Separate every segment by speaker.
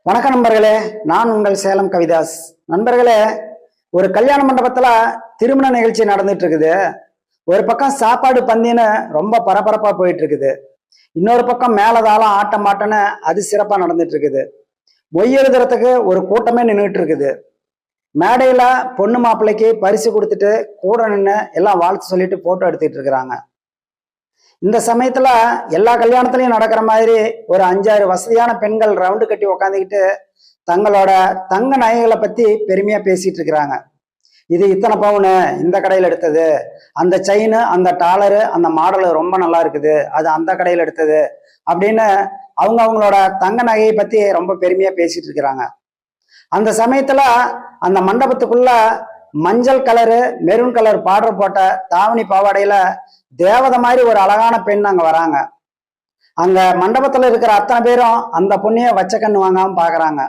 Speaker 1: வணக்கம் நண்பர்களே, நான் உங்கள் சேலம் கவிதாஸ். நண்பர்களே, ஒரு கல்யாண மண்டபத்துல திருமண நிகழ்ச்சி நடந்துட்டு இருக்குது. ஒரு பக்கம் சாப்பாடு பந்தின்னு ரொம்ப பரபரப்பா போயிட்டு இருக்குது. இன்னொரு பக்கம் மேலதாளம் ஆட்டம் மாட்டன்னு அது சிறப்பா நடந்துட்டு இருக்குது. மொய் எழுதுறதுக்கு ஒரு கூட்டமே நின்றுட்டு இருக்குது. மேடையில பொண்ணு மாப்பிள்ளைக்கு பரிசு கொடுத்துட்டு கூட நின்று எல்லாம் வாழ்த்து சொல்லிட்டு போட்டோ எடுத்துட்டு இருக்கிறாங்க. இந்த சமயத்துல எல்லா கல்யாணத்துலயும் நடக்கிற மாதிரி ஒரு 5-6 வசதியான பெண்கள் ரவுண்டு கட்டி உக்காந்துக்கிட்டு தங்களோட தங்க நகைகளை பத்தி பெருமையா பேசிட்டு இருக்கிறாங்க. இது இத்தனை பவுனு, இந்த கடையில் எடுத்தது, அந்த செயின், அந்த டாலரு, அந்த மாடலு ரொம்ப நல்லா இருக்குது, அது அந்த கடையில் எடுத்தது அப்படின்னு அவங்களோட தங்க நகையை பத்தி ரொம்ப பெருமையா பேசிட்டு இருக்கிறாங்க. அந்த சமயத்துல அந்த மண்டபத்துக்குள்ள மஞ்சள் கலரு மெரூன் கலர் பார்டர் போட்ட தாவணி பாவாடையில தேவதை மாதிரி ஒரு அழகான பெண் அங்க வராங்க. அங்க மண்டபத்துல இருக்கிற அத்தனை பேரும் அந்த பொண்ணைய வச்ச கண்ணு வாங்காம பாக்குறாங்க.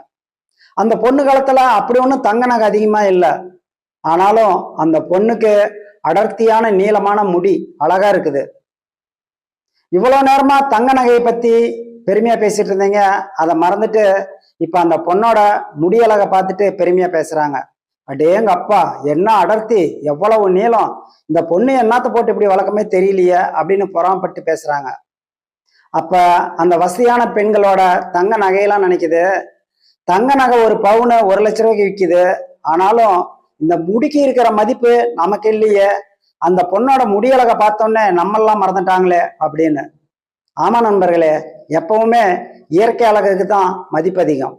Speaker 1: அந்த பொண்ணு காலத்துல அப்படி ஒன்றும் தங்க நகை அதிகமா இல்லை. ஆனாலும் அந்த பொண்ணுக்கு அடர்த்தியான நீளமான முடி அழகா இருக்குது. இவ்வளவு நேரமா தங்க நகையை பத்தி பெருமையா பேசிட்டு இருந்தீங்க, அதை மறந்துட்டு இப்ப அந்த பொண்ணோட முடியழகை பார்த்துட்டு பெருமையா பேசுறாங்க. அடேங்க அப்பா, என்ன அடர்த்தி, எவ்வளவு நீளம், இந்த பொண்ணு என்னத்த போட்டு இப்படி வழக்கமே தெரியலையே அப்படின்னு புறாமப்பட்டு பேசுறாங்க. அப்ப அந்த வசதியான பெண்களோட தங்க நகையெல்லாம் நினைக்குது, தங்க நகை ஒரு பவுனு 1 லட்ச ரூபாய்க்கு விற்கிது. ஆனாலும் இந்த முடிக்கு இருக்கிற மதிப்பு நமக்கு இல்லையே, அந்த பொண்ணோட முடியழகை பார்த்தோன்னே நம்மெல்லாம் மறந்துட்டாங்களே அப்படின்னு. ஆமா நண்பர்களே, எப்பவுமே இயற்கை அழகுக்கு தான் மதிப்பு அதிகம்.